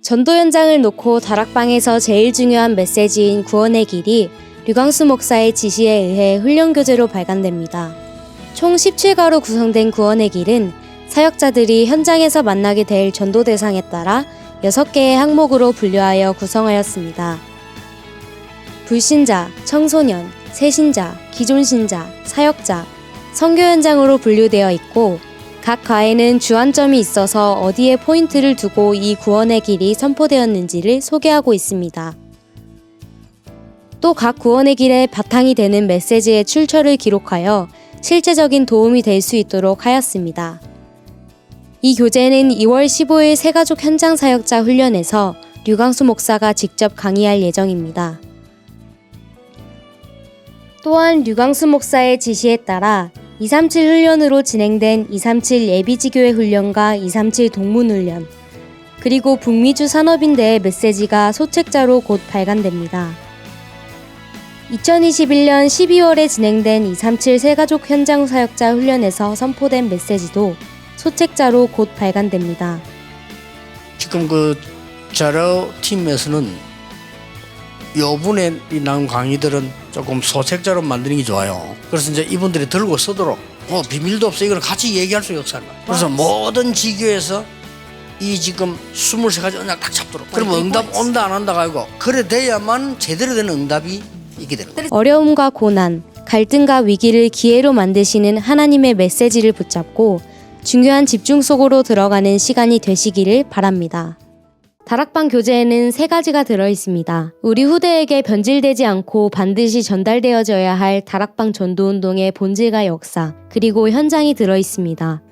전도 현장을 놓고 다락방에서 제일 중요한 메시지인 구원의 길이 류광수 목사의 지시에 의해 훈련교재로 발간됩니다. 총 17가로 구성된 구원의 길은 사역자들이 현장에서 만나게 될 전도 대상에 따라 6개의 항목으로 분류하여 구성하였습니다. 불신자, 청소년, 새신자, 기존신자, 사역자, 선교 현장으로 분류되어 있고 각 과에는 주안점이 있어서 어디에 포인트를 두고 이 구원의 길이 선포되었는지를 소개하고 있습니다. 또 각 구원의 길의 바탕이 되는 메시지의 출처를 기록하여 실제적인 도움이 될 수 있도록 하였습니다. 이 교재는 2월 15일 새가족 현장 사역자 훈련에서 류광수 목사가 직접 강의할 예정입니다. 또한 류광수 목사의 지시에 따라 237 훈련으로 진행된 237 예비지교회 훈련과 237 동문훈련, 그리고 북미주 산업인대의 메시지가 소책자로 곧 발간됩니다. 2021년 12월에 진행된 237 새가족 현장 사역자 훈련에서 선포된 메시지도 소책자로 곧 발간됩니다. 지금 그 자료 팀에서는 요번에 나온 강의들은 조금 소책자로 만드는 게 좋아요. 그래서 이제 이분들이 들고 쓰도록 비밀도 없어. 이걸 같이 얘기할 수 없어요. 그래서 모든 지교에서 이 지금 23가지 언약 딱 잡도록. 그러면 응답 온다 안 한다가 아니고 그래 돼야만 제대로 된 응답이 있게 되는 거예요. 어려움과 고난, 갈등과 위기를 기회로 만드시는 하나님의 메시지를 붙잡고 중요한 집중 속으로 들어가는 시간이 되시기를 바랍니다. 다락방 교재에는 3가지가 들어있습니다. 우리 후대에게 변질되지 않고 반드시 전달되어져야 할 다락방 전도운동의 본질과 역사, 그리고 현장이 들어있습니다.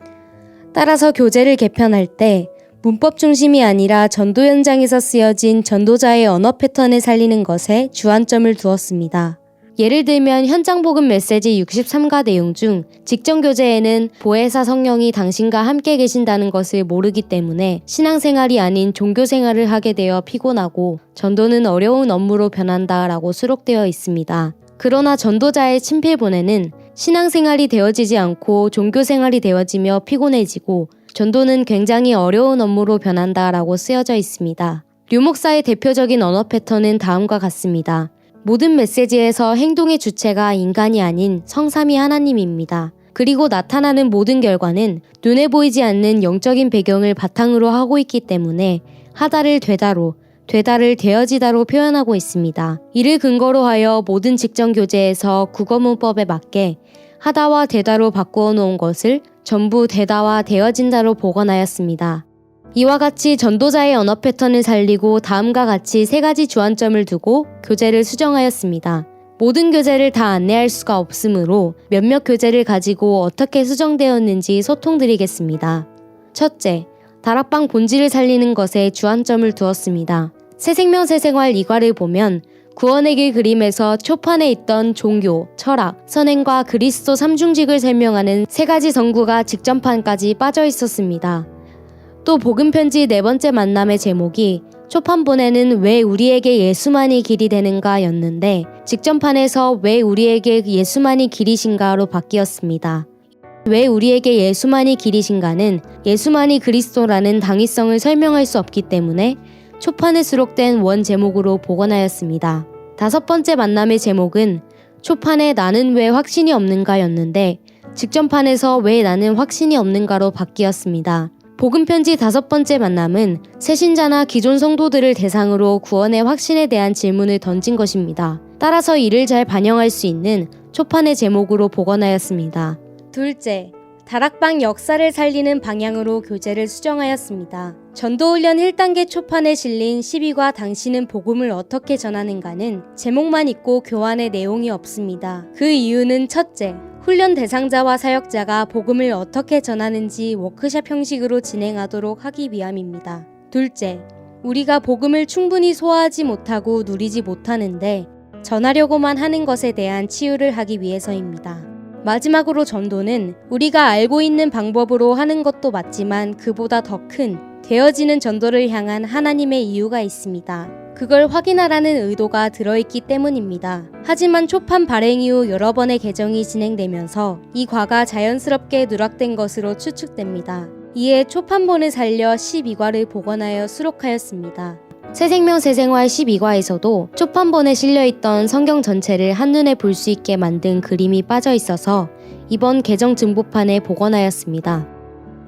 따라서 교재를 개편할 때 문법 중심이 아니라 전도 현장에서 쓰여진 전도자의 언어 패턴을 살리는 것에 주안점을 두었습니다. 예를 들면 현장 복음 메시지 63가 내용 중 직전 교재에는 보혜사 성령이 당신과 함께 계신다는 것을 모르기 때문에 신앙생활이 아닌 종교생활을 하게 되어 피곤하고 전도는 어려운 업무로 변한다 라고 수록되어 있습니다. 그러나 전도자의 친필본에는 신앙생활이 되어지지 않고 종교생활이 되어지며 피곤해지고 전도는 굉장히 어려운 업무로 변한다 라고 쓰여져 있습니다. 류 목사의 대표적인 언어 패턴은 다음과 같습니다. 모든 메시지에서 행동의 주체가 인간이 아닌 성삼위 하나님입니다. 그리고 나타나는 모든 결과는 눈에 보이지 않는 영적인 배경을 바탕으로 하고 있기 때문에 하다를 되다로, 되다를 되어지다로 표현하고 있습니다. 이를 근거로 하여 모든 직전 교재에서 국어문법에 맞게 하다와 되다로 바꾸어 놓은 것을 전부 되다와 되어진다로 복원하였습니다. 이와 같이 전도자의 언어 패턴을 살리고 다음과 같이 3가지 주안점을 두고 교재를 수정하였습니다. 모든 교재를 다 안내할 수가 없으므로 몇몇 교재를 가지고 어떻게 수정되었는지 소통드리겠습니다. 첫째, 다락방 본질을 살리는 것에 주안점을 두었습니다. 새생명 새생활 2과를 보면 구원의 길 그림에서 초판에 있던 종교, 철학, 선행과 그리스도 삼중직을 설명하는 3가지 성구가 직전판까지 빠져 있었습니다. 또 복음편지 4번째 만남의 제목이 초판본에는 왜 우리에게 예수만이 길이 되는가 였는데 직전판에서 왜 우리에게 예수만이 길이신가로 바뀌었습니다. 왜 우리에게 예수만이 길이신가는 예수만이 그리스도라는 당위성을 설명할 수 없기 때문에 초판에 수록된 원 제목으로 복원하였습니다. 5번째 만남의 제목은 초판에 나는 왜 확신이 없는가 였는데 직전판에서 왜 나는 확신이 없는가로 바뀌었습니다. 복음편지 5번째 만남은 새신자나 기존 성도들을 대상으로 구원의 확신에 대한 질문을 던진 것입니다. 따라서 이를 잘 반영할 수 있는 초판의 제목으로 복원하였습니다. 둘째, 다락방 역사를 살리는 방향으로 교재를 수정하였습니다. 전도훈련 1단계 초판에 실린 12과 당신은 복음을 어떻게 전하는가는 제목만 있고 교환의 내용이 없습니다. 그 이유는 첫째, 훈련 대상자와 사역자가 복음을 어떻게 전하는지 워크숍 형식으로 진행하도록 하기 위함입니다. 둘째, 우리가 복음을 충분히 소화하지 못하고 누리지 못하는데 전하려고만 하는 것에 대한 치유를 하기 위해서입니다. 마지막으로 전도는 우리가 알고 있는 방법으로 하는 것도 맞지만 그보다 더 큰 되어지는 전도를 향한 하나님의 이유가 있습니다. 그걸 확인하라는 의도가 들어있기 때문입니다. 하지만 초판 발행 이후 여러 번의 개정이 진행되면서 이 과가 자연스럽게 누락된 것으로 추측됩니다. 이에 초판본을 살려 12과를 복원하여 수록하였습니다. 새생명 새생활 12과에서도 초판본에 실려있던 성경 전체를 한눈에 볼 수 있게 만든 그림이 빠져 있어서 이번 개정 증보판에 복원하였습니다.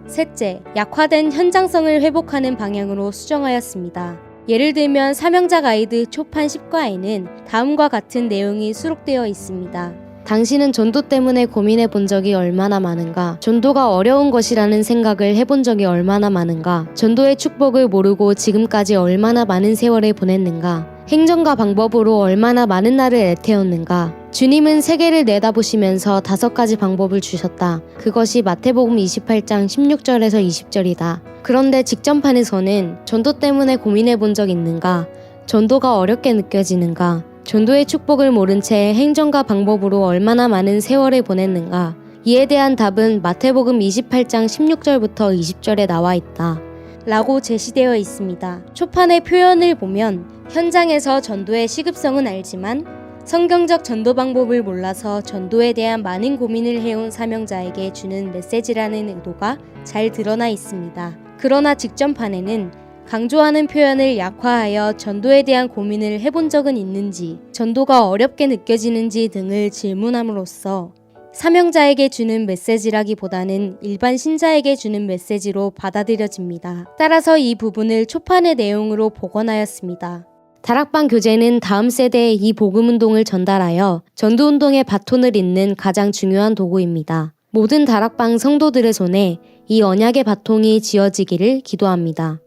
셋째, 약화된 현장성을 회복하는 방향으로 수정하였습니다. 예를 들면 사명자 가이드 초판 10과에는 다음과 같은 내용이 수록되어 있습니다. 당신은 전도 때문에 고민해 본 적이 얼마나 많은가? 전도가 어려운 것이라는 생각을 해본 적이 얼마나 많은가? 전도의 축복을 모르고 지금까지 얼마나 많은 세월을 보냈는가? 행정과 방법으로 얼마나 많은 날을 애태웠는가? 주님은 세계를 내다보시면서 5가지 방법을 주셨다. 그것이 마태복음 28장 16절에서 20절이다. 그런데 직전판에서는 전도 때문에 고민해 본 적 있는가? 전도가 어렵게 느껴지는가? 전도의 축복을 모른 채 행정과 방법으로 얼마나 많은 세월을 보냈는가? 이에 대한 답은 마태복음 28장 16절부터 20절에 나와 있다. 라고 제시되어 있습니다. 초판의 표현을 보면 현장에서 전도의 시급성은 알지만 성경적 전도 방법을 몰라서 전도에 대한 많은 고민을 해온 사명자에게 주는 메시지라는 의도가 잘 드러나 있습니다. 그러나 직전판에는 강조하는 표현을 약화하여 전도에 대한 고민을 해본 적은 있는지, 전도가 어렵게 느껴지는지 등을 질문함으로써 사명자에게 주는 메시지라기보다는 일반 신자에게 주는 메시지로 받아들여집니다. 따라서 이 부분을 초판의 내용으로 복원하였습니다. 다락방 교재는 다음 세대에 이 복음운동을 전달하여 전도운동의 바톤을 잇는 가장 중요한 도구입니다. 모든 다락방 성도들의 손에 이 언약의 바통이 쥐어지기를 기도합니다.